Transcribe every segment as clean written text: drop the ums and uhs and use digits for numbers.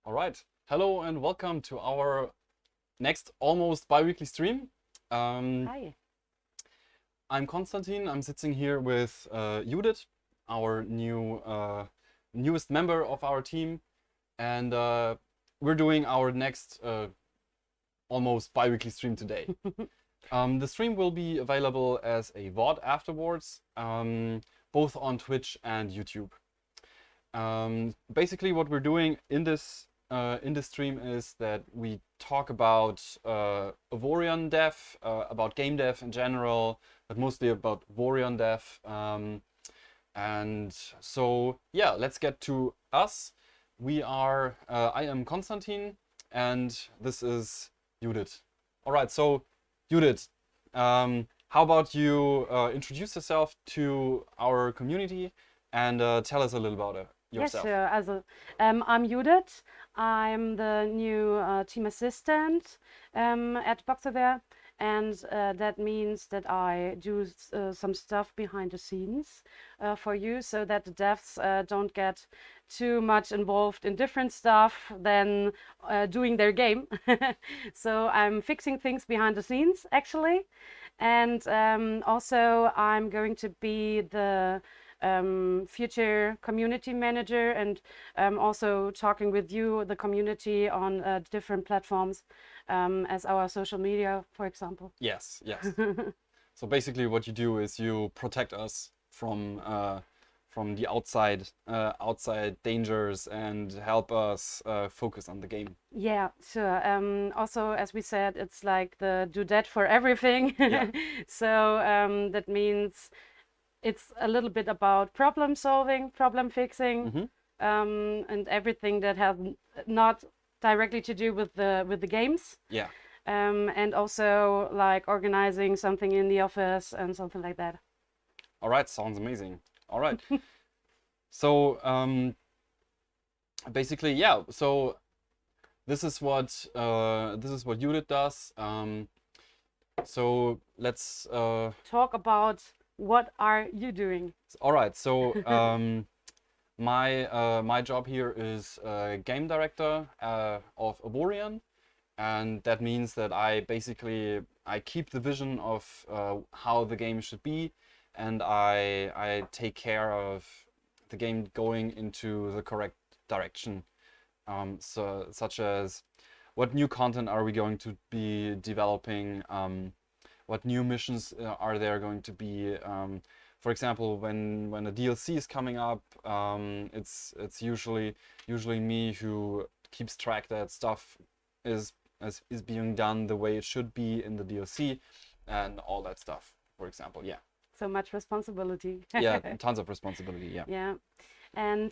All right. Hello and welcome to our next almost bi-weekly stream. Hi. I'm Konstantin. I'm sitting here with Judith, our newest member of our team, and we're doing our next almost bi-weekly stream today. The stream will be available as a VOD afterwards, both on Twitch and YouTube. Basically, what we're doing in this stream is that we talk about Avorion dev, about game dev in general, but mostly about Avorion dev. And so, yeah, let's get to us. I am Konstantin, and this is Judith. All right, so Judith, how about you introduce yourself to our community and tell us a little about Yes, yourself. sure. I'm Judith. I'm the new team assistant at Boxerware, and that means that I do some stuff behind the scenes for you, so that the devs don't get too much involved in different stuff than doing their game. So I'm fixing things behind the scenes, actually, and also I'm going to be the future community manager, and also talking with you, the community, on different platforms as our social media, for example. Yes, yes. So basically, what you do is you protect us from the outside dangers and help us focus on the game. Yeah, sure. Also, as we said, it's like the do that for everything. Yeah. So that means it's a little bit about problem solving, problem fixing, Mm-hmm. and everything that has not directly to do with the games. Yeah. And also like organizing something in the office and something like that. All right. Sounds amazing. All right. So basically, yeah. So this is what Judith does. So let's Talk about what are you doing? all right. So my job here is game director of Avorion, and that means that I keep the vision of how the game should be, and I take care of the game going into the correct direction. So such as what new content are we going to be developing? What new missions are there going to be? For example, when a DLC is coming up, it's usually me who keeps track that stuff is being done the way it should be in the DLC, and all that stuff. For example, yeah, So much responsibility. yeah, tons of responsibility. Yeah, Yeah. And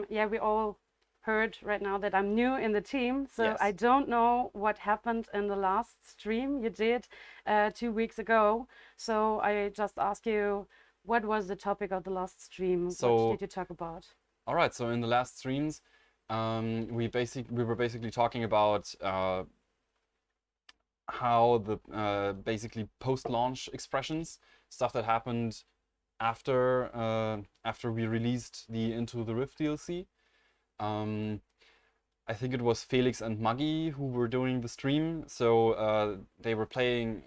yeah, we all heard right now that I'm new in the team, so yes. I don't know what happened in the last stream you did 2 weeks ago. So I just ask you, what was the topic of the last stream? So What did you talk about? all right, so in the last streams, we were basically talking about how the basically post-launch expressions, stuff that happened after we released the Into the Rift DLC. I think it was Felix and Maggie who were doing the stream. So they were playing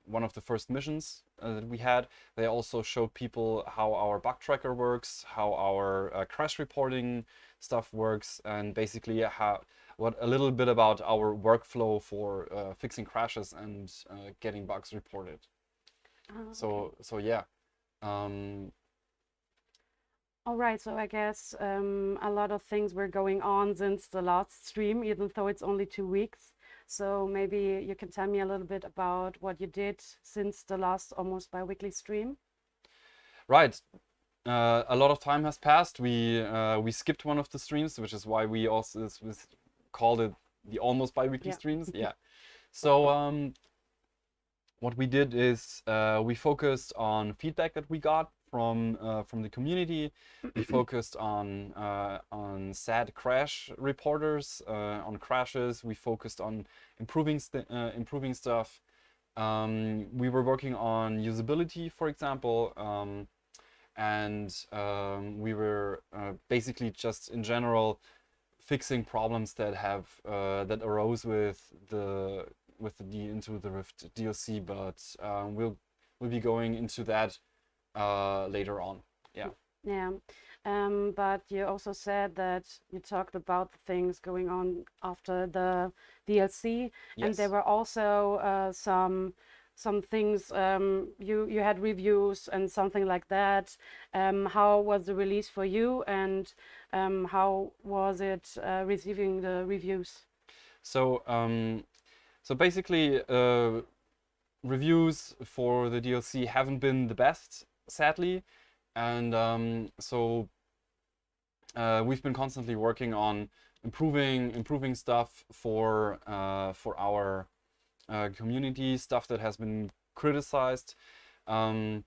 one of the first missions that we had. They also showed people how our bug tracker works, how our crash reporting stuff works, and basically a little bit about our workflow for fixing crashes and getting bugs reported. Okay. So yeah. Um, All right, so I guess a lot of things were going on since the last stream, even though it's only 2 weeks. So maybe you can tell me a little bit about what you did since the last almost bi-weekly stream. right. A lot of time has passed. We skipped one of the streams, which is why we also called it the almost bi-weekly Yeah. streams. Yeah. So what we did is we focused on feedback that we got from the community. We focused on sad crash reporters, on crashes. We focused on improving stuff. We were working on usability, for example, and we were basically just in general fixing problems that have that arose with the Into the Rift DLC, but we'll be going into that later on. Yeah. Yeah. But you also said that you talked about the things going on after the DLC, and there Yes. were also some things you had reviews and something like that. How was the release for you, and how was it receiving the reviews? So so basically, reviews for the DLC haven't been the best, sadly, and so we've been constantly working on improving stuff for our community, stuff that has been criticized. Um,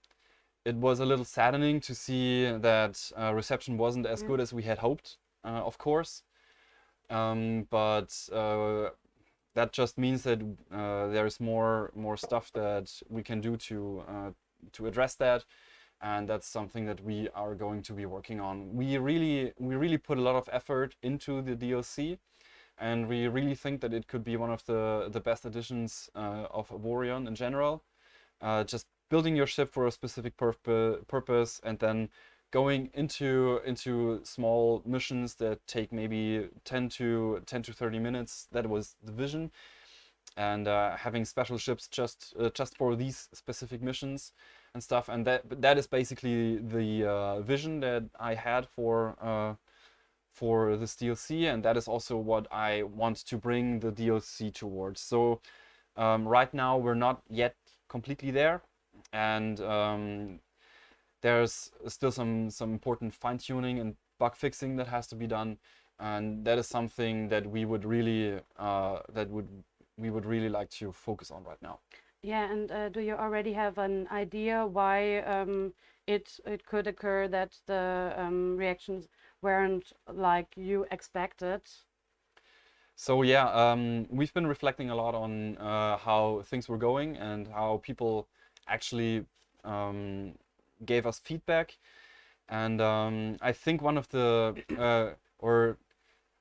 it was a little saddening to see that reception wasn't as Yeah. good as we had hoped, of course. But that just means that there's more stuff that we can do to address that, and that's something that we are going to be working on. We really put a lot of effort into the DLC, and we really think that it could be one of the best additions of Avorion in general. Just building your ship for a specific purpose, and then going into small missions that take maybe 10 to 30 minutes. That was the vision, and having special ships just for these specific missions and stuff. And that is basically the vision that I had for this DLC, and that is also what I want to bring the DLC towards. So right now we're not yet completely there, and there's still some important fine-tuning and bug fixing that has to be done, and that is something that we would really like to focus on right now. Yeah, and do you already have an idea why it could occur that the reactions weren't like you expected? So yeah, we've been reflecting a lot on how things were going and how people actually gave us feedback. And I think one of the or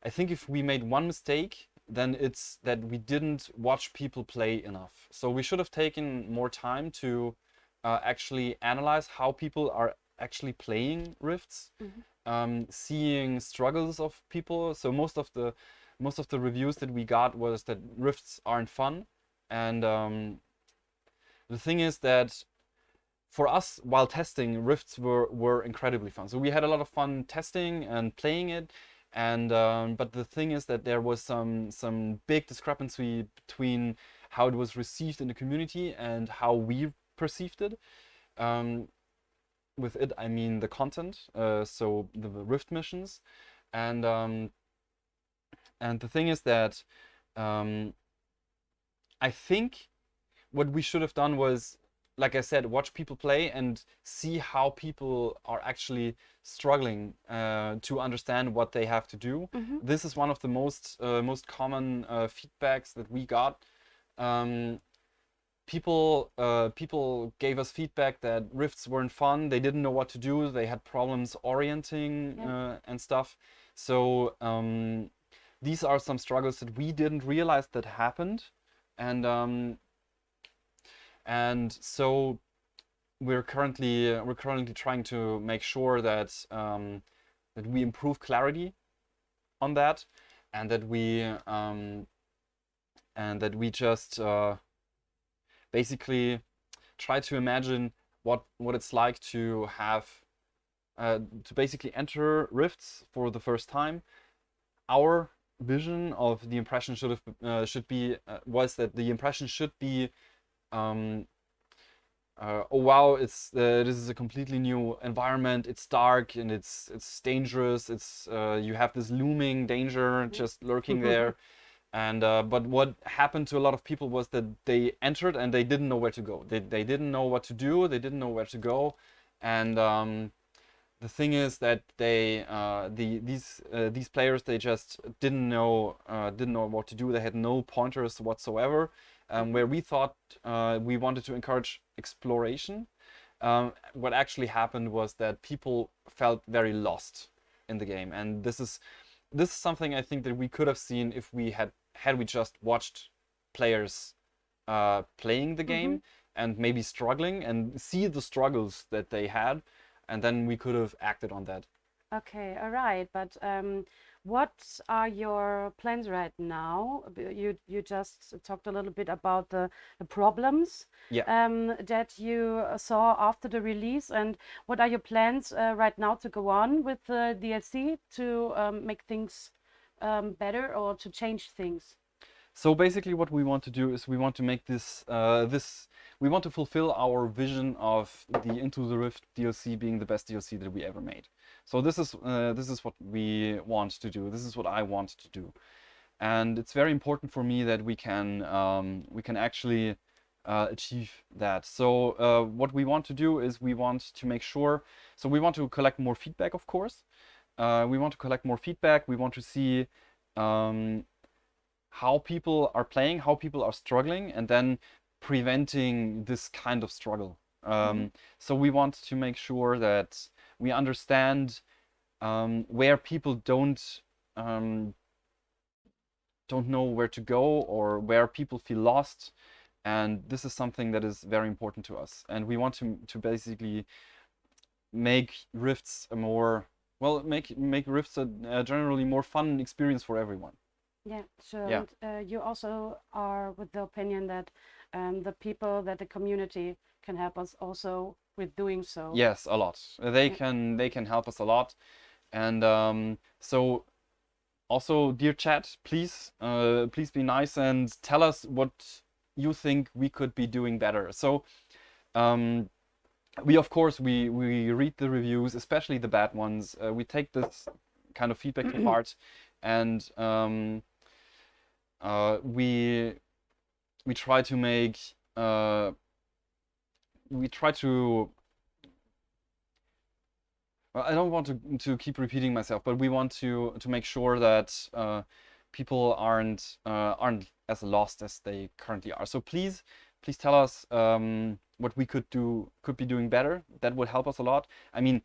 I think if we made one mistake, then it's that we didn't watch people play enough. So we should have taken more time to actually analyze how people are actually playing Rifts, seeing struggles of people. So most of the reviews that we got was that Rifts aren't fun, and the thing is that for us, while testing, Rifts were incredibly fun. So we had a lot of fun testing and playing it, and but the thing is that there was some big discrepancy between how it was received in the community and how we perceived it. With it, I mean the content, so the Rift missions, and the thing is that I think what we should have done was, like I said, watch people play and see how people are actually struggling to understand what they have to do. This is one of the most common feedbacks that we got. People gave us feedback that Rifts weren't fun. They didn't know what to do. They had problems orienting and stuff. So these are some struggles that we didn't realize that happened, and so we're currently trying to make sure that that we improve clarity on that, and that we just basically try to imagine what it's like to have to basically enter Rifts for the first time. Our vision of the impression should be was that the impression should be oh wow, this is a completely new environment. It's dark and it's dangerous. It's you have this looming danger just lurking there. And but what happened to a lot of people was that they entered and they didn't know where to go. They didn't know what to do. They didn't know where to go. And the thing is that these players, they just didn't know what to do. They had no pointers whatsoever. Where we thought we wanted to encourage exploration, what actually happened was that people felt very lost in the game, and this is this is something I think that we could have seen if we had we just watched players playing the game and maybe struggling and see the struggles that they had, and then we could have acted on that. Okay, all right. But what are your plans right now? You just talked a little bit about the problems Yeah. that you saw after the release, and what are your plans right now to go on with the DLC to make things better or to change things? So basically, what we want to do is we want to make we want to fulfill our vision of the Into the Rift DLC being the best DLC that we ever made. So this is what we want to do. This is what I want to do, and it's very important for me that we can actually achieve that. So what we want to do is we want to make sure. So we want to collect more feedback, of course. We want to collect more feedback. We want to see. How people are playing, how people are struggling, and then preventing this kind of struggle. So we want to make sure that we understand where people don't know where to go or where people feel lost, and this is something that is very important to us. And we want to basically make Rifts a more make Rifts a generally more fun experience for everyone. Yeah, sure. Yeah. And you also are with the opinion that the community can help us also with doing so. Yes, a lot. They Yeah. they can help us a lot, and so also, dear chat, please be nice and tell us what you think we could be doing better. So um, we of course we read the reviews, especially the bad ones. We take this kind of feedback to heart, and we try to make we try to I don't want to keep repeating myself, but we want to make sure that people aren't as lost as they currently are. So please tell us what we could be doing better. That would help us a lot. I mean,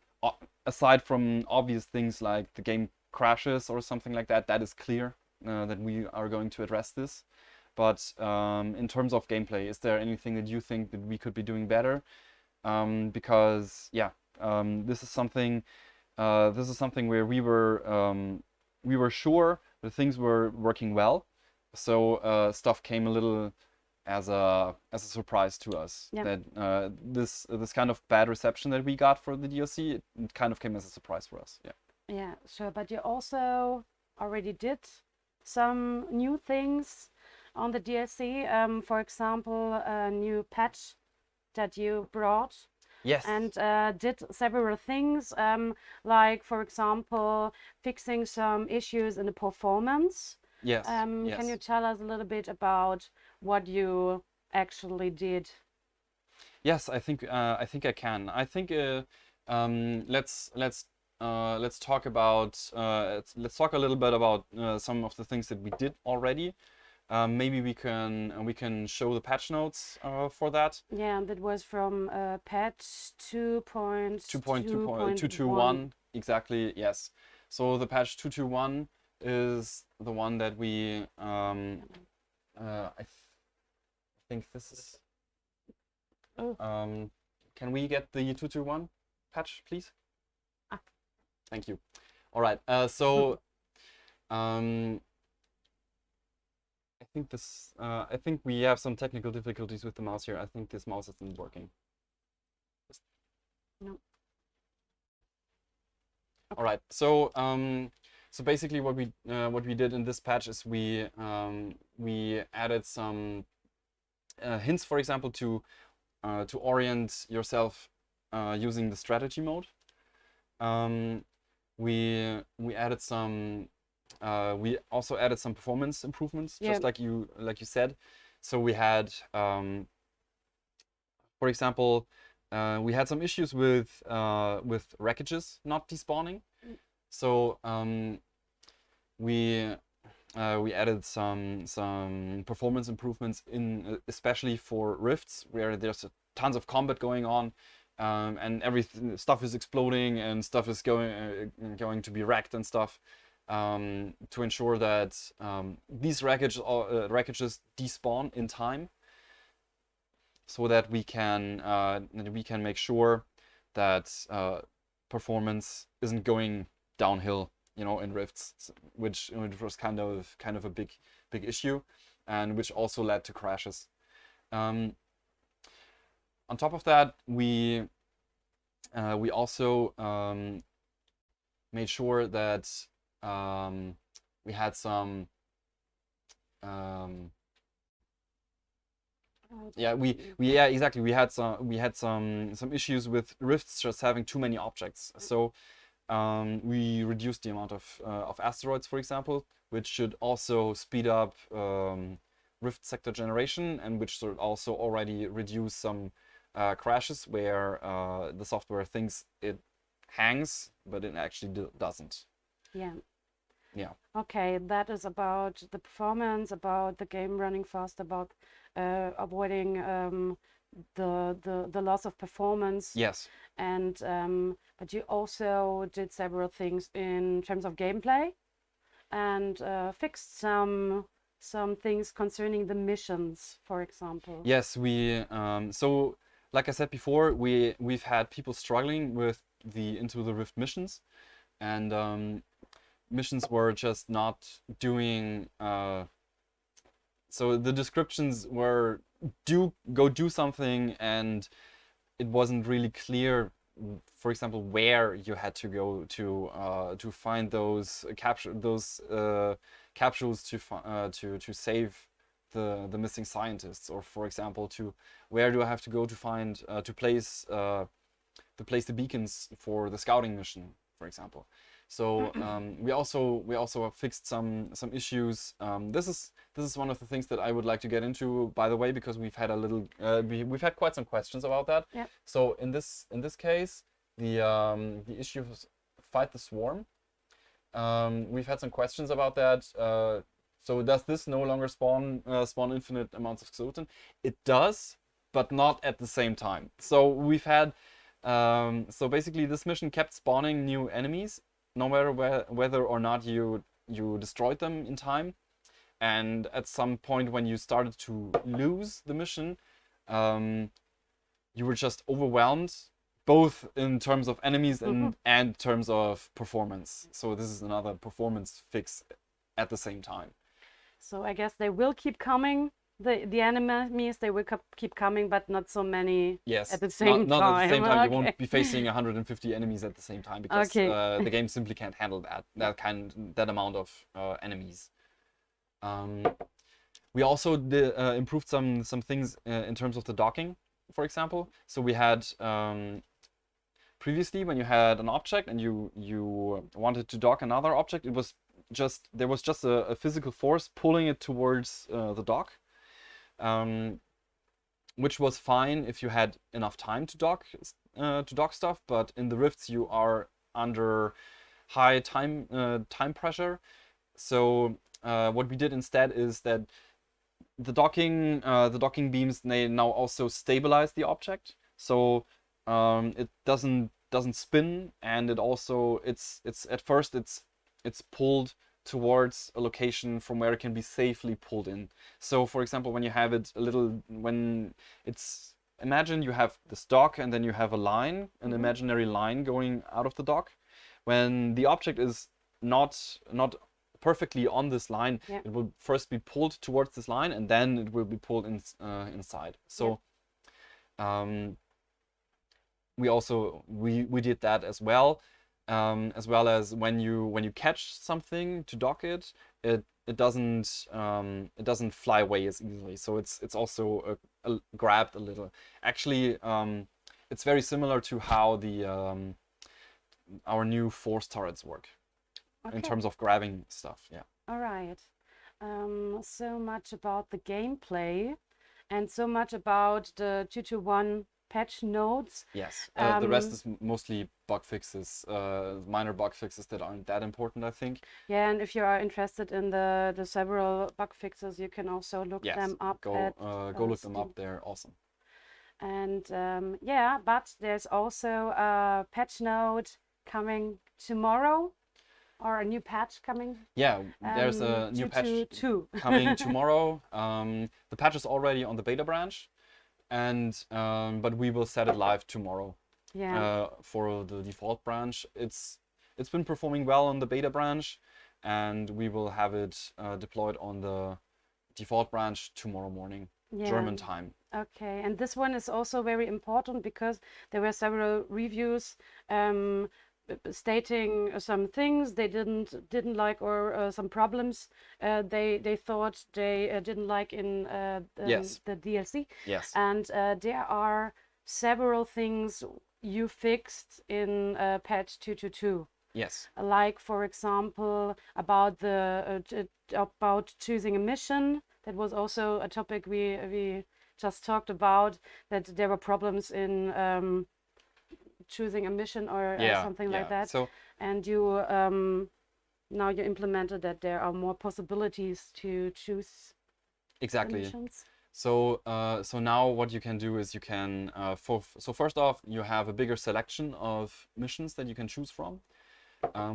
aside from obvious things like the game crashes or something like that, that is clear that we are going to address this. But in terms of gameplay, is there anything that you think that we could be doing better? Because yeah, this is something where we were sure that things were working well, so stuff came a little as a surprise to us. Yeah. That this kind of bad reception that we got for the DLC, it kind of came as a surprise for us. Yeah. Yeah, sure. But you also already did some new things on the DLC. For example, a new patch that you brought. Yes. And did several things, like, for example, fixing some issues in the performance. Yes. Can you tell us a little bit about what you actually did? Yes, I think I can. I think let's talk about let's talk a little bit about some of the things that we did already. Maybe we can show the patch notes for that. Yeah, that was from patch 2.2.221 exactly. Yes. So the patch 221 is the one that we I think this is. Oh. Can we get the 221 patch, please? Ah. Thank you. All right. So I think this. I think we have some technical difficulties with the mouse here. I think this mouse isn't working. No. All right. So so basically, what we did in this patch is we added some hints, for example, to orient yourself using the strategy mode. We added some. We also added some performance improvements, just like you said. So we had, for example, we had some issues with wreckages not despawning. So we added some performance improvements in especially for rifts where there's tons of combat going on. And stuff is exploding and stuff is going to be wrecked and stuff. to ensure that these wreckages despawn in time, so that we can make sure that performance isn't going downhill, in rifts, which was kind of a big issue, and which also led to crashes. On top of that, we also made sure that we had some exactly, we had some issues with rifts just having too many objects. So we reduced the amount of asteroids, for example, which should also speed up rift sector generation, and which should also already reduce some crashes where the software thinks it hangs, but it actually doesn't. Yeah. Yeah. Okay, that is about the performance, about the game running fast, about avoiding the loss of performance. Yes. And but you also did several things in terms of gameplay, and fixed some things concerning the missions, for example. Yes, we so like I said before, we've had people struggling with the Into the Rift missions, and missions were just not doing. So the descriptions were go do something, and it wasn't really clear, for example, where you had to go to find those capsules to save the missing scientists, or for example, to where do I have to go to find to place the beacons for the scouting mission, for example. So we also fixed some issues. This is one of the things that I would like to get into, by the way, because we've had we've had quite some questions about that. Yep. So in this case, the issue of Fight the Swarm. We've had some questions about that. So does this no longer spawn infinite amounts of Xotan? It does, but not at the same time. So we've had so basically this mission kept spawning new enemies, no matter whether or not you destroyed them in time. And at some point, when you started to lose the mission, you were just overwhelmed, both in terms of enemies and terms of performance. So this is another performance fix at the same time. So I guess they will keep coming. The enemies, they will keep coming, but not so many at the same time. Not at the same time. Okay. You won't be facing 150 enemies at the same time, because the game simply can't handle that amount of enemies. We also improved some things in terms of the docking, for example. So we had previously, when you had an object and you wanted to dock another object, there was just a physical force pulling it towards the dock. Which was fine if you had enough time to dock stuff, but in the rifts you are under high time pressure. So what we did instead is that the docking beams, they now also stabilize the object, so it doesn't spin, and it also it's at first it's pulled towards a location from where it can be safely pulled in. So for example, when you have it imagine you have this dock, and then you have an imaginary line going out of the dock. When the object is not perfectly on this line, it will first be pulled towards this line, and then it will be pulled inside. So we did that as well. As well as when you catch something to dock it, it doesn't fly away as easily. So it's also grabbed a little. Actually, it's very similar to how our new force turrets work in terms of grabbing stuff. Yeah. All right. So much about the gameplay, and so much about the 2.2.1 patch notes. Yes. The rest is mostly bug fixes, minor bug fixes that aren't that important, I think. Yeah, and if you are interested in the several bug fixes, you can also look them up. Go look them up. They're awesome. And but there's also a patch note coming tomorrow. or a new patch coming? Yeah, there's a new patch 222. coming tomorrow. The patch is already on the beta branch, and but we will set it live tomorrow. Yeah. For the default branch. It's been performing well on the beta branch, and we will have it deployed on the default branch tomorrow morning, Yeah. German time. Okay, and this one is also very important because there were several reviews stating some things they didn't like, or some problems they thought they didn't like in Yes. the DLC. Yes. And there are several things you fixed in patch 222. Yes. Like, for example, about about choosing a mission. That was also a topic we just talked about, that there were problems in choosing a mission or something like that. So and you now you implemented that there are more possibilities to choose exactly. missions. So so now what you can do is you can so first off, you have a bigger selection of missions that you can choose from.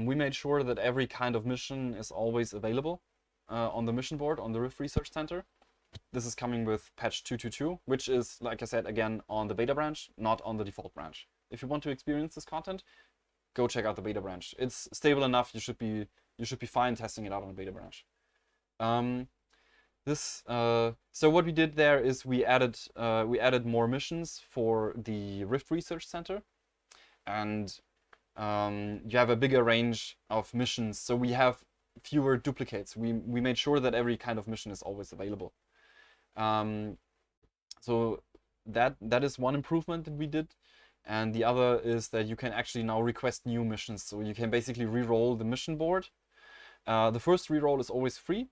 We made sure that every kind of mission is always available on the mission board on the Rift Research Center. This is coming with patch 222, which is, like I said, again, on the beta branch, not on the default branch. If you want to experience this content, go check out the beta branch. It's stable enough. You should be fine testing it out on the beta branch. So what we did there is we added more missions for the Rift Research Center, and you have a bigger range of missions. So we have fewer duplicates. We made sure that every kind of mission is always available. So that is one improvement that we did. And the other is that you can actually now request new missions. So you can basically re-roll the mission board. The first re-roll is always free,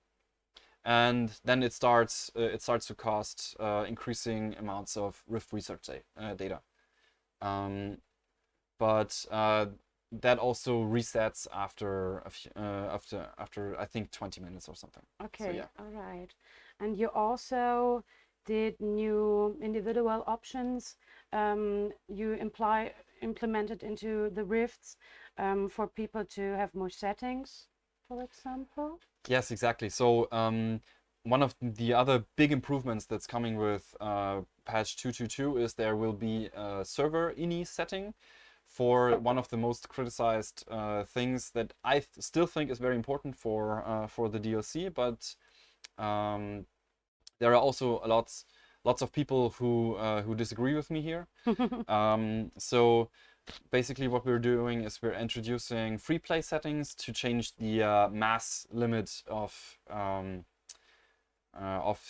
and then it starts to cost increasing amounts of Rift Research data. But that also resets after I think 20 minutes or something. Okay, so, yeah. All right. And you also did new individual options you implemented into the Rifts for people to have more settings, for example? Yes, exactly. So one of the other big improvements that's coming with patch 222 is there will be a server ini setting for one of the most criticized things that I still think is very important for the DLC, but there are also lots of people who disagree with me here. So basically what we're doing is we're introducing free play settings to change the mass limit of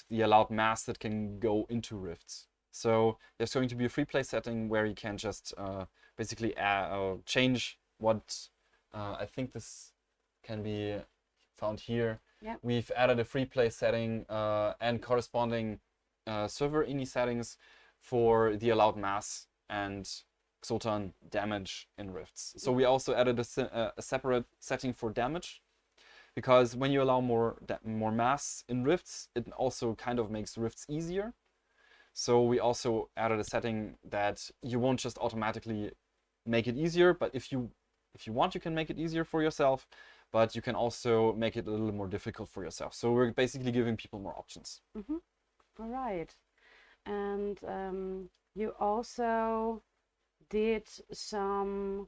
the allowed mass that can go into rifts. So there's going to be a free play setting where you can just basically change what I think this can be found here. Yeah. We've added a free play setting and corresponding server ini settings for the allowed mass and Xotan damage in rifts. So we also added a separate setting for damage, because when you allow more mass in rifts, it also kind of makes rifts easier. So we also added a setting that you won't just automatically make it easier, but if you want, you can make it easier for yourself, but you can also make it a little more difficult for yourself. So we're basically giving people more options. Mm-hmm. All right. And you also did some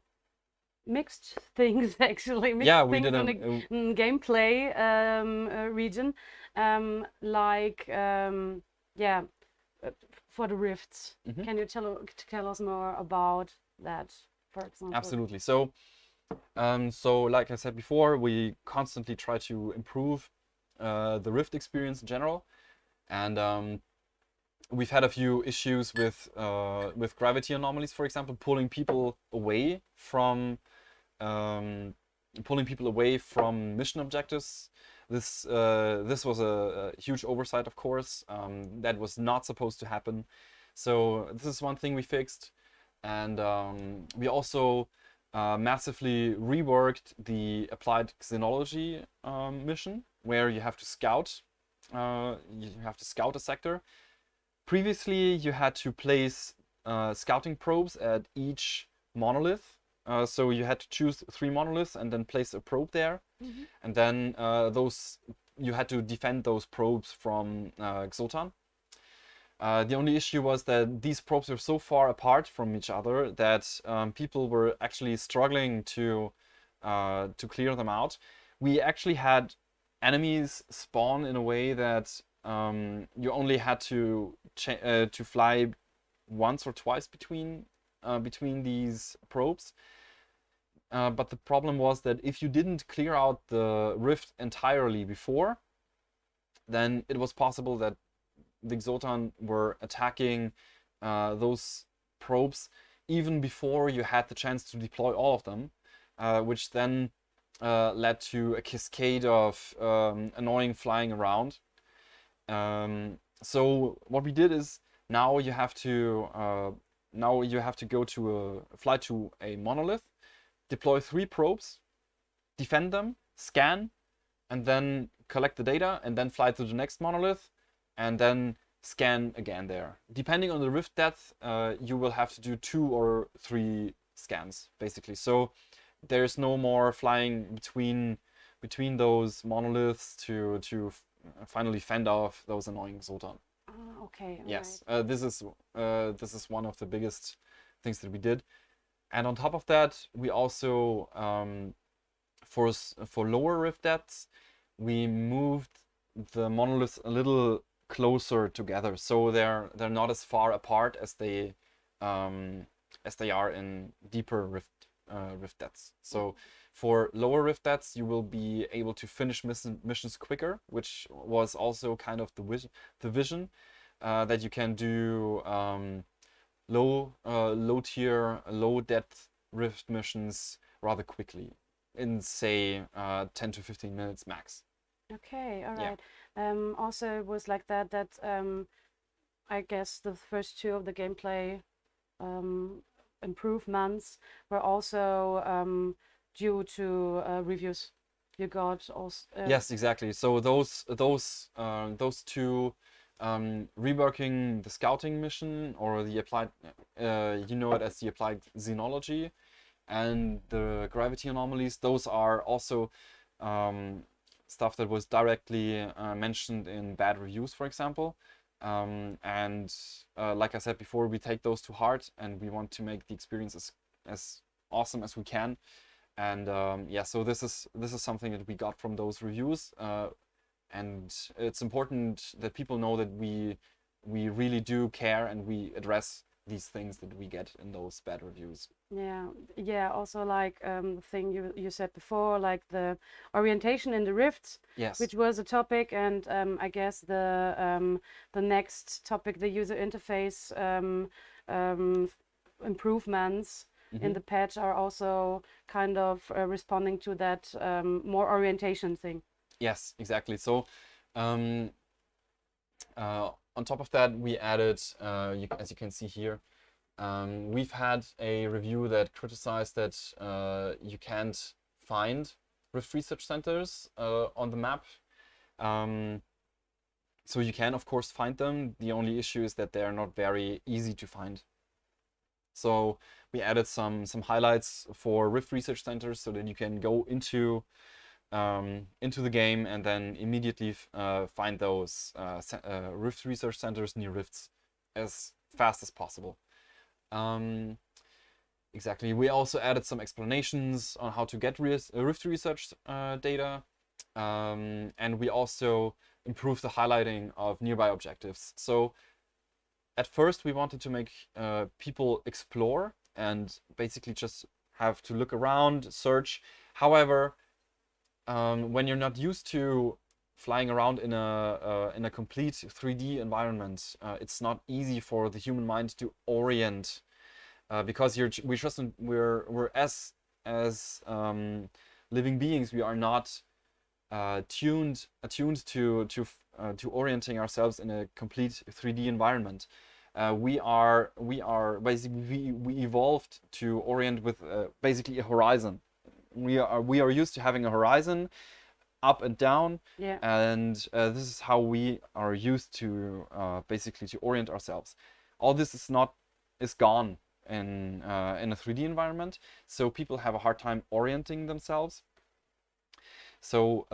mixed things, actually. Yeah, we did in the gameplay region, like yeah, for the rifts. Mm-hmm. Can you tell us more about that, for example? Absolutely. So so like I said before, we constantly try to improve the Rift experience in general, and we've had a few issues with gravity anomalies, for example, pulling people away from mission objectives. This was a huge oversight, of course. That was not supposed to happen. So this is one thing we fixed, and we also massively reworked the applied xenology mission, where you have to scout. A sector. Previously, you had to place scouting probes at each monolith So you had to choose 3 monoliths and then place a probe there, Mhm. and then you had to defend those probes from Xotan. The only issue was that these probes were so far apart from each other that people were actually struggling to clear them out. We actually had enemies spawn in a way that you only had to fly once or twice between these probes. But the problem was that if you didn't clear out the rift entirely before, then it was possible that the Xotan were attacking those probes even before you had the chance to deploy all of them, which then led to a cascade of annoying flying around. So what we did is now you have to fly to a monolith, deploy 3 probes, defend them, scan, and then collect the data, and then fly to the next monolith, and then scan again there. Depending on the rift depth, you will have to do 2 or 3 scans, basically. So there's no more flying between those monoliths to finally fend off those annoying Xotan. Ah, okay, Yes, alright. this is one of the biggest things that we did. And on top of that, we also for lower rift depths, we moved the monoliths a little closer together, so they're not as far apart as they are in deeper rift depths. So for lower rift depths, you will be able to finish missions quicker, which was also kind of the vision that you can do low tier, low depth rift missions rather quickly in say 10 to 15 minutes max. Okay, Yeah. alright. Also it was like that I guess the first 2 of the gameplay improvements were also due to reviews you got also. Yes, exactly. So those 2 reworking the scouting mission or the applied you know it as the applied xenology and the gravity anomalies, those are also stuff that was directly mentioned in bad reviews, for example. And like I said before, we take those to heart and we want to make the experience as awesome as we can. And yeah, so this is something that we got from those reviews, and it's important that people know that we really do care and we address these things that we get in those bad reviews. Yeah, also like the thing you said before, like the orientation in the rifts, Yes. which was a topic, and I guess the next topic, the user interface improvements in the patch are also kind of responding to that more orientation thing. Yes, exactly. So on top of that, we added, as you can see here, we've had a review that criticized that you can't find Rift research centers on the map. So you can, of course, find them. The only issue is that they are not very easy to find. So we added some highlights for Rift research centers so that you can go into the game and then immediately find those Rift research centers near Rifts as fast as possible. Exactly. We also added some explanations on how to get Rift research data, and we also improved the highlighting of nearby objectives. So at first we wanted to make people explore and basically just have to look around, search. However, when you're not used to flying around in a complete 3D environment, it's not easy for the human mind to orient because we're as living beings, we are not attuned to orienting ourselves in a complete 3D environment. We are basically we evolved to orient with basically a horizon. We are used to having a horizon up and down, Yeah. and this is how we are used to basically to orient ourselves. All this is gone in a 3D environment, so people have a hard time orienting themselves. So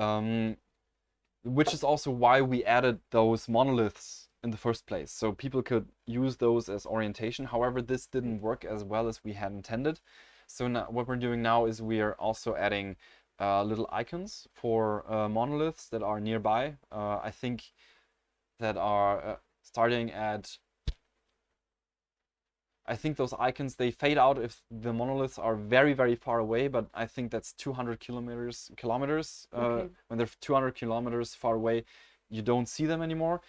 which is also why we added those monoliths in the first place, so people could use those as orientation. However, this didn't work as well as we had intended. So now what we're doing now is we are also adding little icons for monoliths that are nearby. I think that are starting at, I think those icons, they fade out if the monoliths are very, very far away, but I think that's 200 kilometers. Okay. When they're 200 kilometers far away, you don't see them anymore.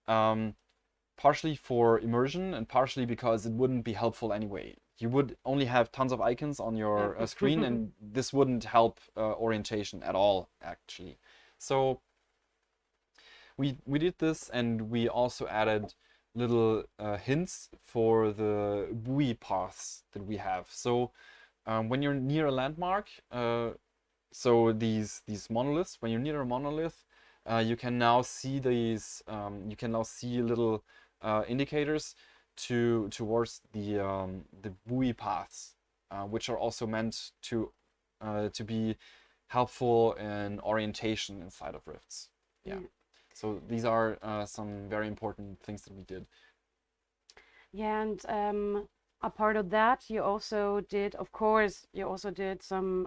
Partially for immersion and partially because it wouldn't be helpful anyway. You would only have tons of icons on your Yeah. screen, and this wouldn't help orientation at all, actually. So we did this, and we also added little hints for the buoy paths that we have. So when you're near a landmark, so these monoliths, when you're near a monolith, you can now see these. You can now see little indicators towards the buoy paths, which are also meant to be helpful in orientation inside of rifts. Yeah. So these are some very important things that we did. Yeah, and a part of that, you also did, of course, you also did some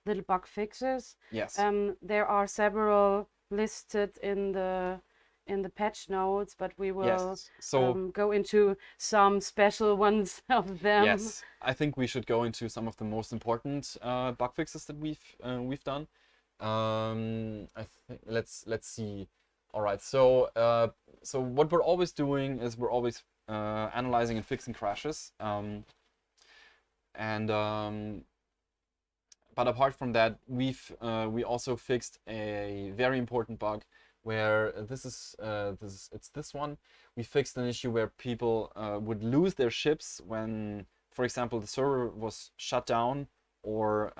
little bug fixes. Yes. There are several listed in the patch notes, but we will Yes. So go into some special ones of them. yes, I think we should go into some of the most important bug fixes that we've done. I think let's see. All right. So so what we're always doing is we're always analyzing and fixing crashes. But apart from that, we also fixed a very important bug where it's this one. We fixed an issue where people would lose their ships when, for example, the server was shut down, or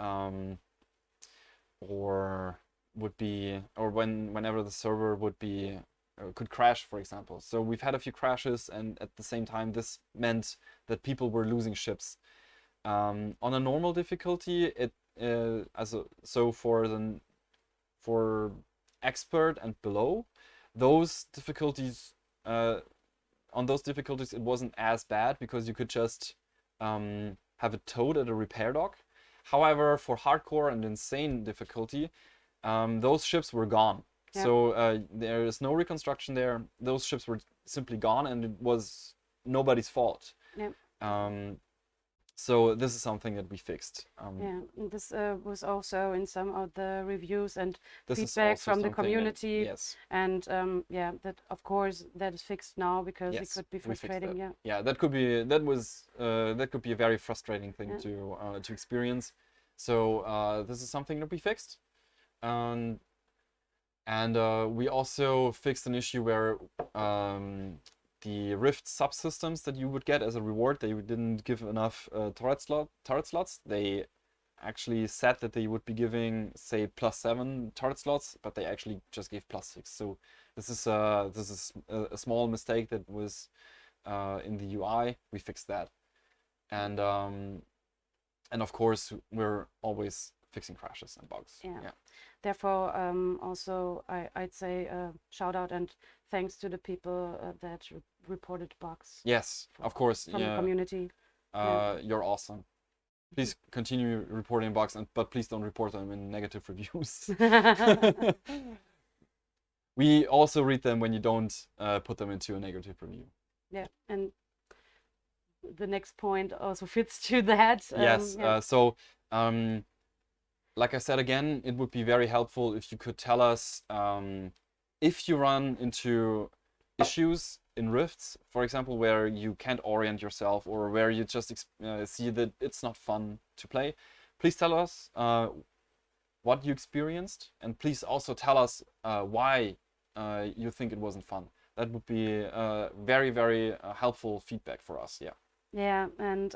whenever the server would be could crash, for example. So we've had a few crashes, and at the same time, this meant that people were losing ships. On a normal difficulty, so for expert and below, those difficulties on those difficulties it wasn't as bad because you could just have it towed at a repair dock. However, for hardcore and insane difficulty, those ships were gone. Yeah. So there is no reconstruction there. Those ships were simply gone, and it was nobody's fault. Yeah. So this is something that we fixed. Yeah, and this was also in some of the reviews and This is feedback also from the something that- community. yes. And yeah, that of course that is fixed now because it Yes, could be we fixed frustrating. that. Yeah. Yeah, that could be a very frustrating thing Yeah. to experience. So this is something that we fixed, and we also fixed an issue where the Rift subsystems that you would get as a reward, they didn't give enough turret slots. They actually said that they would be giving, say, +7 turret slots, but they actually just gave +6. So this is a small mistake that was in the UI. We fixed that, and of course we're always fixing crashes and bugs. Yeah. Therefore, also I'd say shout out and thanks to the people that reported bugs. Yes, of course. From the community. You're awesome. Please continue reporting bugs, but please don't report them in negative reviews. We also read them when you don't put them into a negative review. Yeah, and the next point also fits to that. Yes. Yeah. Like I said again, it would be very helpful if you could tell us if you run into issues in rifts, for example, where you can't orient yourself or where you just see that it's not fun to play. Please tell us what you experienced, and please also tell us why you think it wasn't fun. That would be very, very helpful feedback for us. Yeah. Yeah, and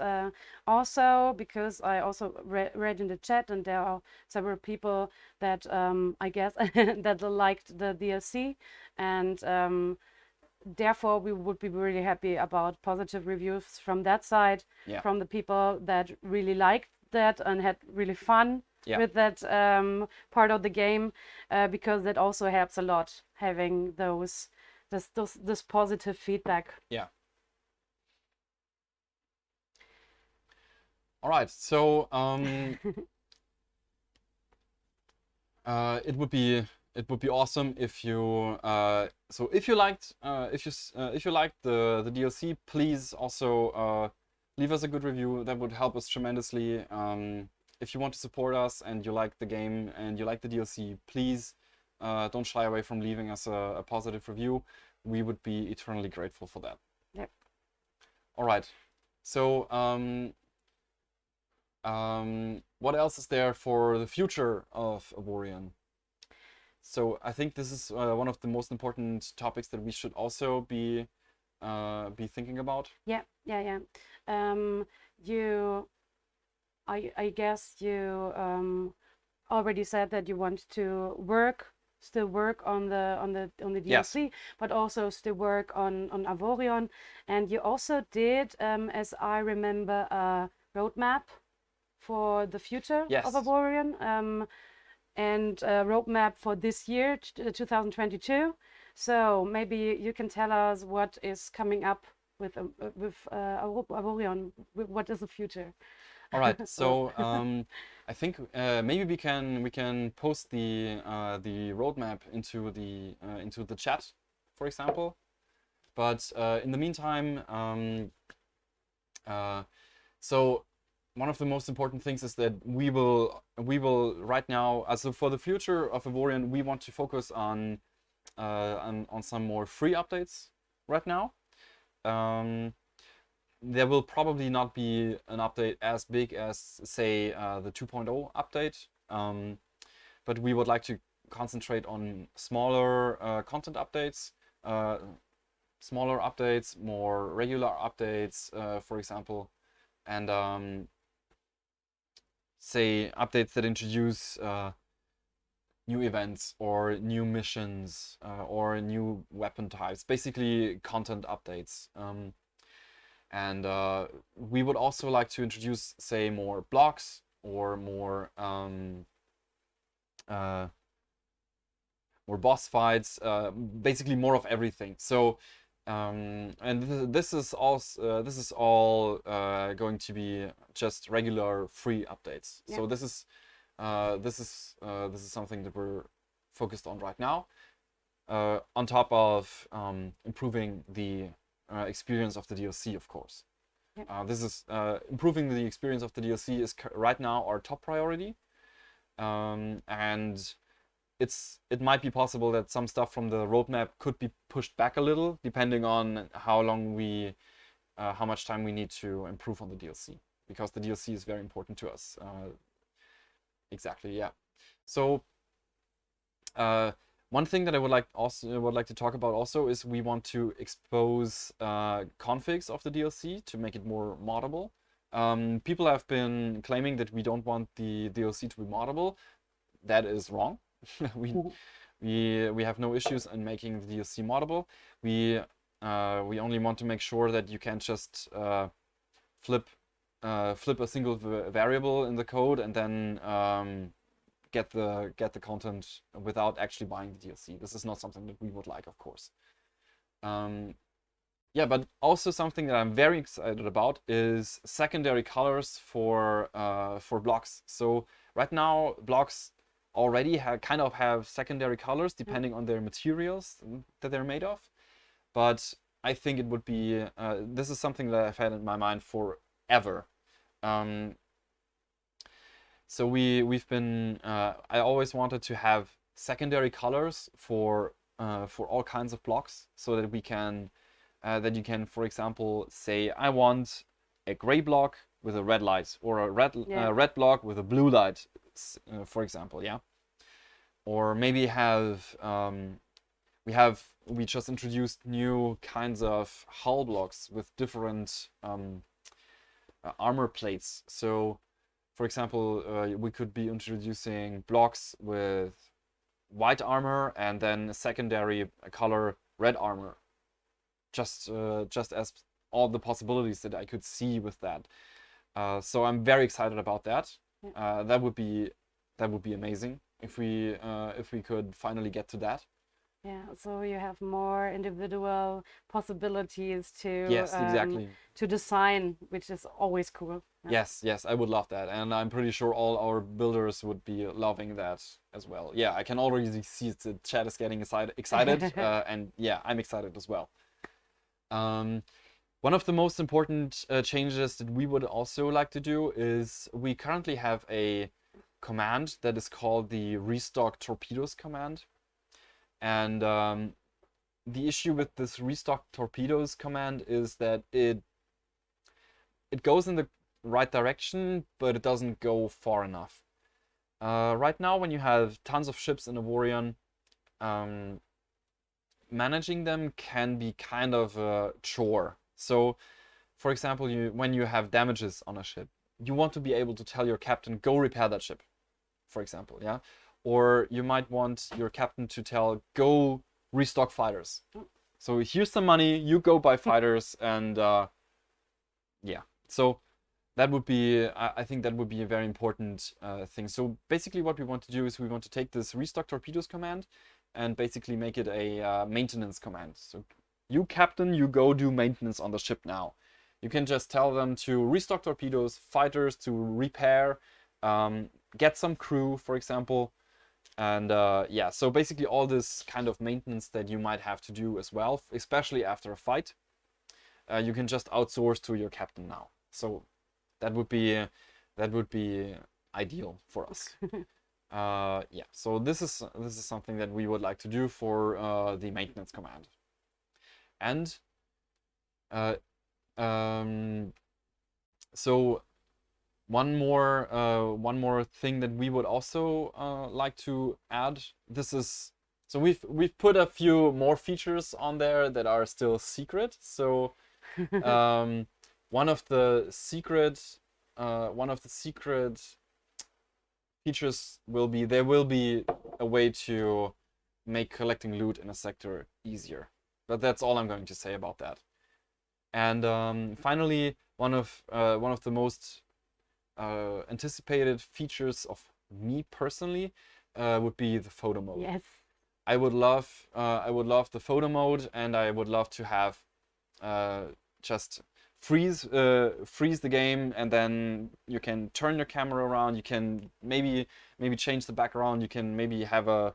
also because I also read in the chat, and there are several people that I guess that liked the DLC, and therefore we would be really happy about positive reviews from that side, Yeah. from the people that really liked that and had really fun Yeah. with that part of the game, because that also helps a lot, having this positive feedback. Yeah. All right. So it would be awesome if you so if you liked the DLC, please also leave us a good review. That would help us tremendously. If you want to support us and you like the game and you like the DLC, please don't shy away from leaving us a positive review. We would be eternally grateful for that. Yep. All right. So what else is there for the future of Avorion? So I think this is one of the most important topics that we should also be thinking about. Yeah. I guess you already said that you want to still work on the DLC, Yes. but also still work on Avorion, and you also did, as I remember, a roadmap for the future of Yes. Avorion, and a roadmap for this year, 2022. So maybe you can tell us what is coming up with Avorion. What is the future? All right. So I think maybe we can post the roadmap into the chat, for example. But in the meantime, so one of the most important things is that we will right now, also for the future of Avorion, we want to focus on some more free updates right now. There will probably not be an update as big as, say, the 2.0 update, but we would like to concentrate on smaller content updates, more regular updates, for example, and say updates that introduce new events or new missions or new weapon types, basically content updates. And we would also like to introduce, say, more blocks or more boss fights, basically more of everything. So, and this is all going to be just regular free updates. Yeah. So this is something that we're focused on right now, on top of improving the experience of the DLC, of course. Yeah. This is improving the experience of the DLC is right now our top priority, and it might be possible that some stuff from the roadmap could be pushed back a little, depending on how much time we need to improve on the DLC, because the DLC is very important to us. Exactly, yeah. So one thing that I would like to talk about also is we want to expose configs of the DLC to make it more moddable. People have been claiming that we don't want the DLC to be moddable. That is wrong. we have no issues in making the DLC moddable. We only want to make sure that you can just flip a single variable in the code and then get the content without actually buying the DLC. This is not something that we would like, of course. Yeah, but also something that I'm very excited about is secondary colors for blocks. So right now, blocks already kind of have secondary colors depending on their materials that they're made of. But I think it would be this is something that I've had in my mind forever. So we've been I always wanted to have secondary colors for all kinds of blocks, so that we can that you can, for example, say I want a gray block with a red light, or a red block with a blue light, for example, yeah. Or maybe we just introduced new kinds of hull blocks with different armor plates. So, for example, we could be introducing blocks with white armor and then a secondary color red armor. just as all the possibilities that I could see with that. So I'm very excited about that. That would be amazing if we could finally get to that. Yeah, so you have more individual possibilities Yes, exactly. to design, which is always cool. Yeah. Yes, I would love that, and I'm pretty sure all our builders would be loving that as well. Yeah, I can already see the chat is getting excited, and yeah, I'm excited as well. One of the most important changes that we would also like to do is we currently have a command that is called the restock torpedoes command. And the issue with this restock torpedoes command is that it goes in the right direction, but it doesn't go far enough. Right now, when you have tons of ships in Avorion, managing them can be kind of a chore. So, for example, when you have damages on a ship, you want to be able to tell your captain, go repair that ship, for example, yeah? Or you might want your captain to tell, go restock fighters. So here's some money, you go buy fighters, and yeah. So that would be, I think that would be a very important thing. So basically what we want to do is we want to take this restock torpedoes command and basically make it a maintenance command. So you captain, you go do maintenance on the ship now. You can just tell them to restock torpedoes, fighters to repair, get some crew, for example. And yeah, so basically all this kind of maintenance that you might have to do as well, especially after a fight, you can just outsource to your captain now. So that would be ideal for us. Yeah, so this is something that we would like to do for the maintenance command. And so one more thing that we would also like to add. This is, so we've put a few more features on there that are still secret. So one of the secret features will be, there will be a way to make collecting loot in a sector easier. But that's all I'm going to say about that. And finally, one of the most anticipated features of me personally would be the photo mode. Yes. I would love the photo mode, and I would love to have just freeze the game, and then you can turn your camera around. You can maybe change the background. You can maybe have a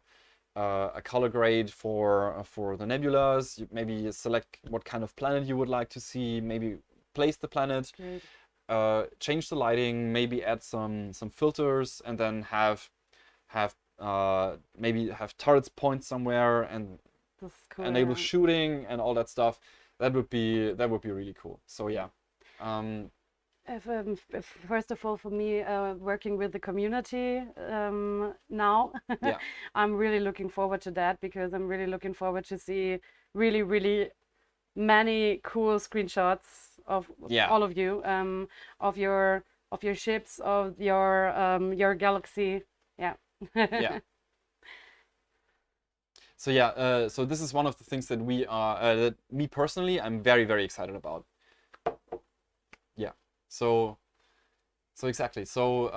color grade for the nebulas. You maybe select what kind of planet you would like to see. Maybe place the planet. Great. Change the lighting. Maybe add some filters, and then maybe have turrets point somewhere and Cool, enable shooting and all that stuff. That would be really cool. So yeah. First of all, for me, working with the community now, Yeah. I'm really looking forward to that, because I'm really looking forward to see really many cool screenshots of all of you, of your ships, of your galaxy. Yeah. Yeah. So yeah, so this is one of the things that that me personally, I'm very excited about. Yeah. So exactly. So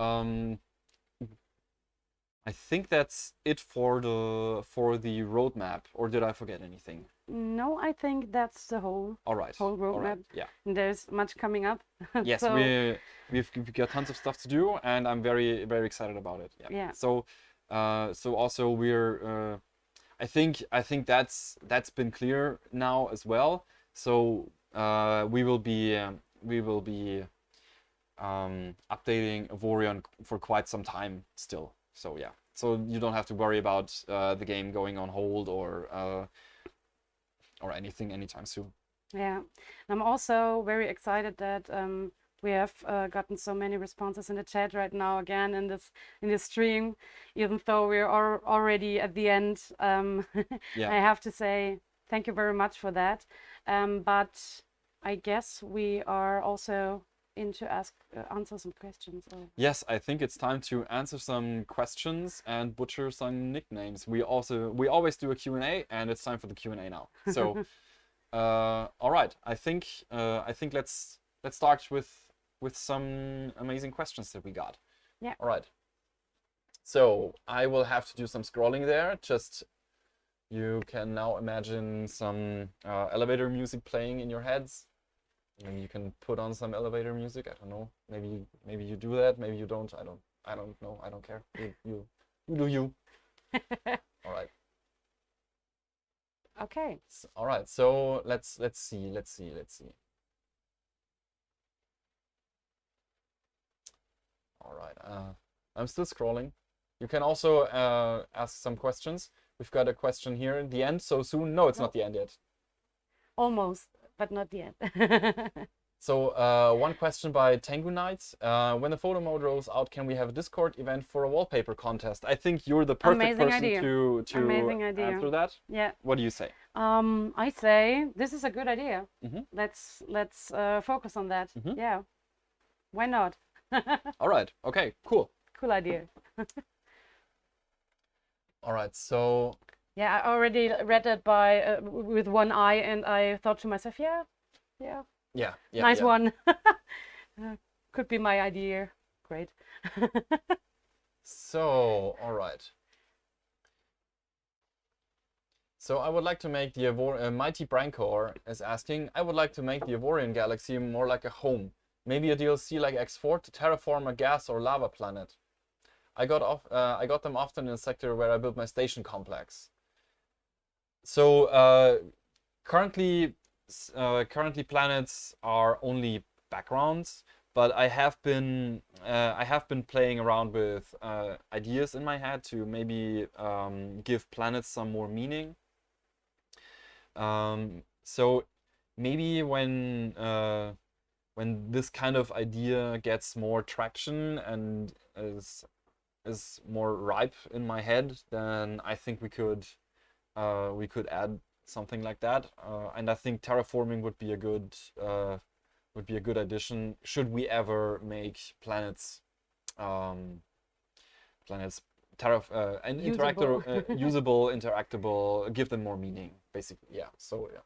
I think that's it for the roadmap, or did I forget anything? No, I think that's the whole All right. roadmap. All right. Yeah. And there's much coming up. Yes, So, we've got tons of stuff to do, and I'm very excited about it. Yeah. Yeah. So also we're I think that's been clear now as well. So we will be updating Avorion for quite some time still. So yeah, so you don't have to worry about the game going on hold or anything anytime soon. Yeah, I'm also very excited that we have gotten so many responses in the chat right now again in this stream, even though we're already at the end. Yeah. I have to say thank you very much for that. But I guess we are also in to answer some questions. Yes, I think it's time to answer some questions and butcher some nicknames. We always do a Q&A, and it's time for the Q&A now. So All right. I think let's start with some amazing questions that we got. Yeah. All right. So I will have to do some scrolling there. Just you can now imagine some elevator music playing in your heads. Maybe you can put on some elevator music. I don't know. Maybe you do that. Maybe you don't. I don't know. I don't care. You do you. All right. Okay. All right. So let's see. All right. I'm still scrolling. You can also ask some questions. We've got a question here at the end so soon. No, it's not the end yet. Almost, but not yet. So one question by Tengu Knight. When the photo mode rolls out, can we have a Discord event for a wallpaper contest? I think you're the perfect Amazing person idea. to Amazing idea. answer that. Yeah. What do you say? I say this is a good idea. Mhm. Let's focus on that. Mhm. Yeah. Why not? All right. Okay. Cool. Cool idea. All right. So Yeah, I already read that by with one eye, and I thought to myself, yeah, yeah. nice one. Could be my idea. Great. So all right. So I would like to make the Mighty Brancor is asking. I would like to make the Avorion galaxy more like a home. Maybe a DLC like X4 to terraform a gas or lava planet. I got them often in a sector where I built my station complex. So currently planets are only backgrounds, but I have been playing around with ideas in my head to maybe give planets some more meaning. So maybe when this kind of idea gets more traction and is more ripe in my head, then I think we could add something like that. And I think terraforming would be a good addition. Should we ever make planets and Usable. usable, interactable, give them more meaning, basically. Yeah. So yeah.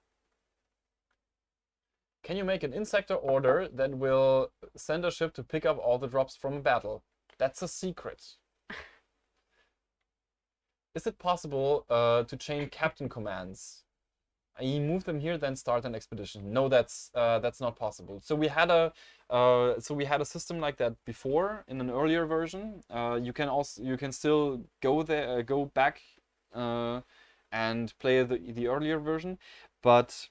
Can you make an in-sector order that will send a ship to pick up all the drops from a battle? That's a secret. Is it possible to chain captain commands? I move them here, then start an expedition. No, that's not possible. So we had a system like that before in an earlier version. You can still go back and play the earlier version, but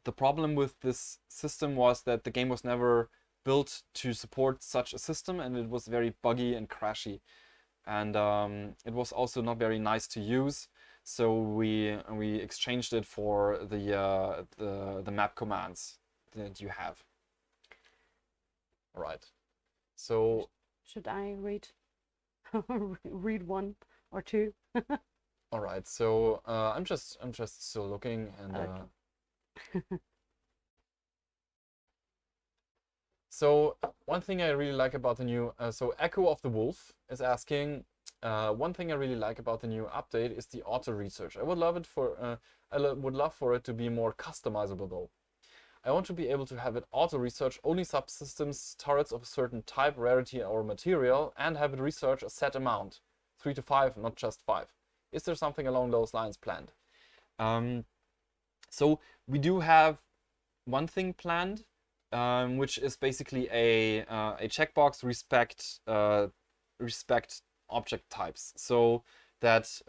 the problem with this system was that the game was never built to support such a system, and it was very buggy and crashy, and it was also not very nice to use. So we exchanged it for the map commands that you have. All right. So should I read read one or two? all right. So I'm just still looking and. Okay. So one thing I really like about the new, so Echo of the Wolf is asking, one thing I really like about the new update is the auto research. I would love for it to be more customizable though. I want to be able to have it auto research only subsystems, turrets of a certain type, rarity, or material, and have it research a set amount, 3 to 5, not just 5. Is there something along those lines planned? So we do have one thing planned, which is basically a checkbox respect object types, so that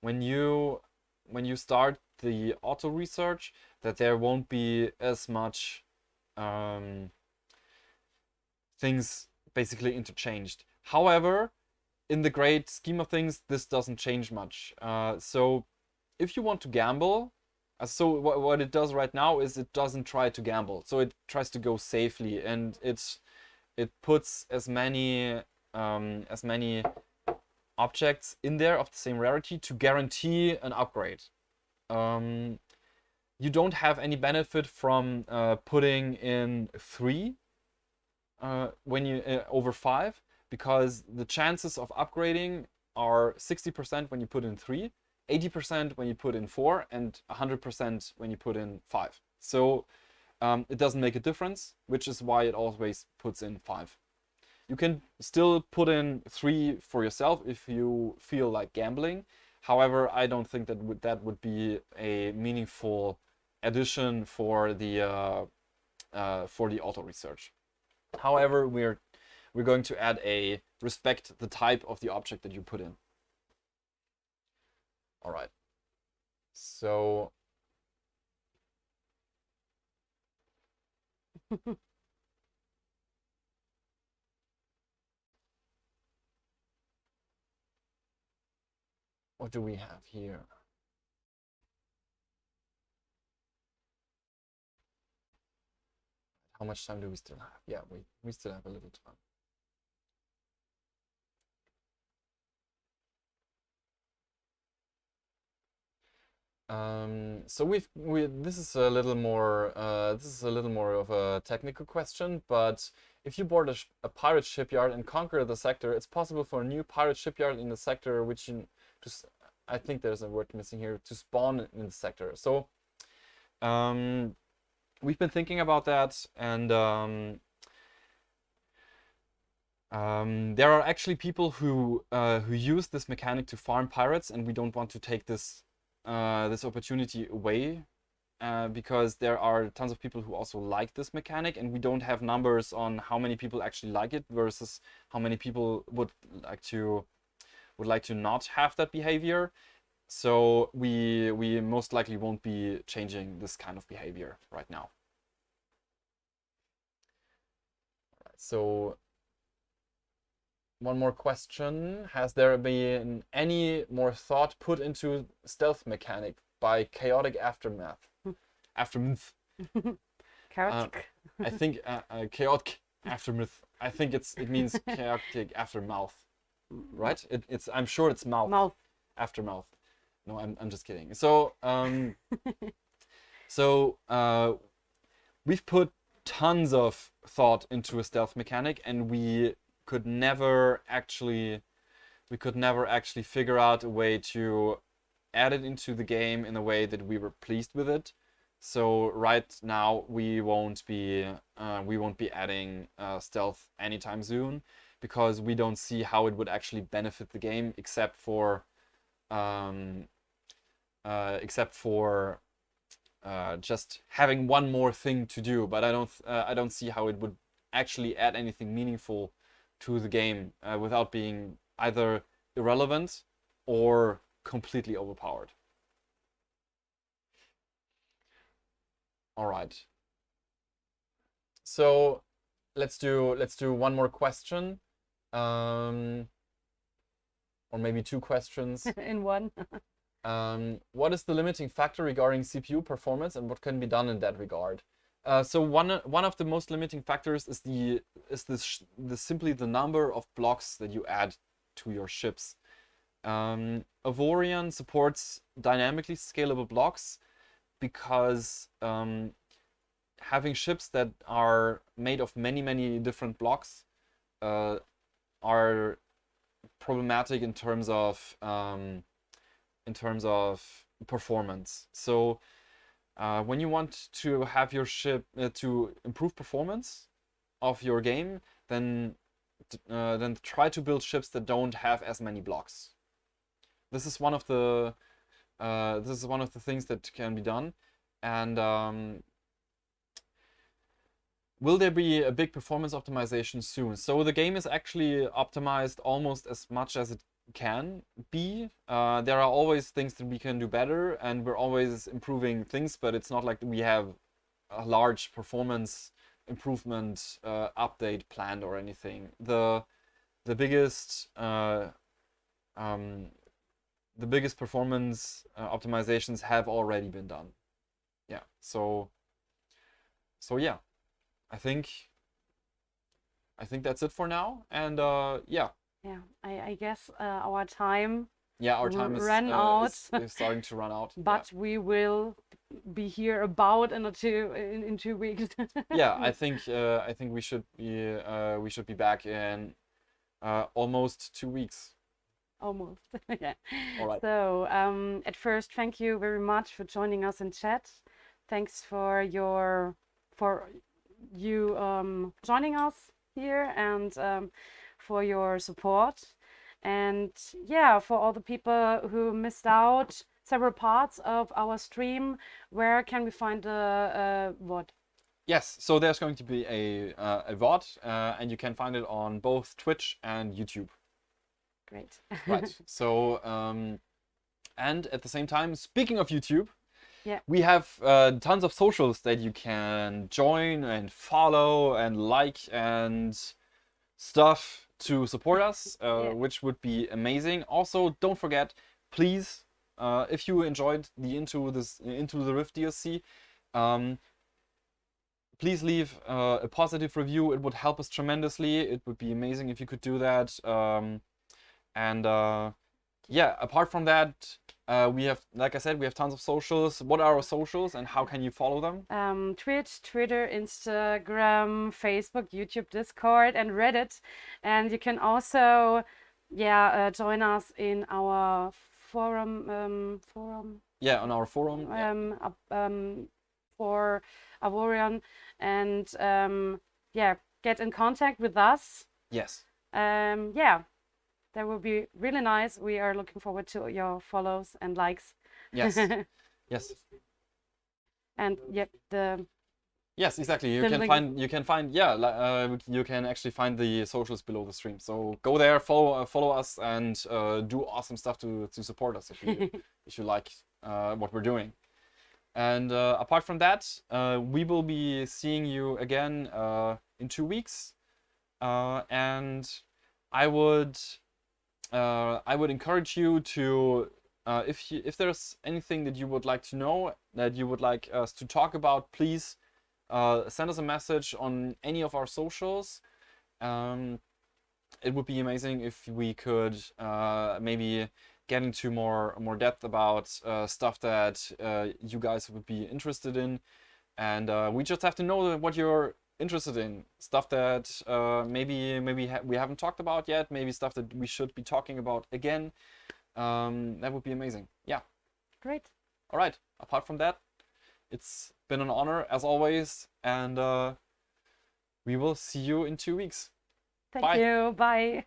when you start the auto research, that there won't be as much things basically interchanged. However, in the great scheme of things, this doesn't change much. So if you want to gamble, so what it does right now is it doesn't try to gamble. So it tries to go safely, and it puts as many objects in there of the same rarity to guarantee an upgrade. You don't have any benefit from putting in 3 when you over 5, because the chances of upgrading are 60% when you put in 3, 80% when you put in 4 and 100% when you put in 5. So it doesn't make a difference, which is why it always puts in 5. You can still put in 3 for yourself if you feel like gambling. However, I don't think that would be a meaningful addition for the auto research. However, we're going to add a respect the type of the object that you put in. All right. So what do we have here? How much time do we still have? Yeah, we still have a little time. So this is a little more of a technical question, but if you board a pirate shipyard and conquer the sector, it's possible for a new pirate shipyard in the sector, which I think there's a word missing here, to spawn in the sector. So we've been thinking about that, and there are actually people who use this mechanic to farm pirates, and we don't want to take this opportunity away, because there are tons of people who also like this mechanic, and we don't have numbers on how many people actually like it versus how many people would like to not have that behavior. So we most likely won't be changing this kind of behavior right now. All right, so one more question. Has there been any more thought put into stealth mechanic by chaotic aftermath? Aftermath. Chaotic. I think chaotic aftermath. I think it means chaotic aftermouth, right? I'm sure it's mouth. Mouth. Aftermouth. No, I'm just kidding. So we've put tons of thought into a stealth mechanic, and we could never actually figure out a way to add it into the game in a way that we were pleased with it. So right now we won't be adding stealth anytime soon, because we don't see how it would actually benefit the game, except for just having one more thing to do. But I don't see how it would actually add anything meaningful to the game without being either irrelevant or completely overpowered. All right. So let's do one more question, or maybe two questions in one. What is the limiting factor regarding CPU performance, and what can be done in that regard? So one of the most limiting factors is simply the number of blocks that you add to your ships. Avorion supports dynamically scalable blocks because having ships that are made of many different blocks are problematic in terms of performance. So when you want to have your ship to improve performance of your game, then try to build ships that don't have as many blocks. This is one of the things that can be done. And will there be a big performance optimization soon? So the game is actually optimized almost as much as it can be. There are always things that we can do better, and we're always improving things, but it's not like we have a large performance improvement update planned or anything. The biggest performance optimizations have already been done. Yeah. So yeah, I think that's it for now. And yeah. Yeah, I guess our time. Yeah, our time ran out. is starting to run out. But we will be here about in 2 weeks. Yeah, I think we should be back in almost 2 weeks. Almost. Yeah. All right. So, at first, thank you very much for joining us in chat. Thanks for you joining us here and for your support. And yeah, for all the people who missed out several parts of our stream, where can we find the what? Yes, so there's going to be a VOD, and you can find it on both Twitch and YouTube. Great. Right. So, and at the same time, speaking of YouTube, Yeah. we have tons of socials that you can join and follow and like and stuff to support us, Yeah. which would be amazing. Also, don't forget, please, if you enjoyed the Into the Rift DLC, please leave a positive review. It would help us tremendously. It would be amazing if you could do that. Yeah, apart from that, we have, like I said, we have tons of socials. What are our socials and how can you follow them? Twitch, Twitter, Instagram, Facebook, YouTube, Discord, and Reddit. And you can also, join us in our forum. Yeah, on our forum. For Avorion, and get in contact with us. Yes. That would be really nice. We are looking forward to your follows and likes. Yes. Yes. And Yes, exactly. You can find you can actually find the socials below the stream. So go there, follow us, and do awesome stuff to support us if you if you like what we're doing. And apart from that, we will be seeing you again in 2 weeks. And I would encourage you to, if there's anything that you would like to know, that you would like us to talk about, please send us a message on any of our socials. It would be amazing if we could maybe get into more depth about stuff that you guys would be interested in, and we just have to know what you're interested in. Stuff that maybe we haven't talked about yet, maybe stuff that we should be talking about again. That would be amazing. Yeah. Great. All right. Apart from that, it's been an honor as always, and we will see you in 2 weeks. Thank you. Bye.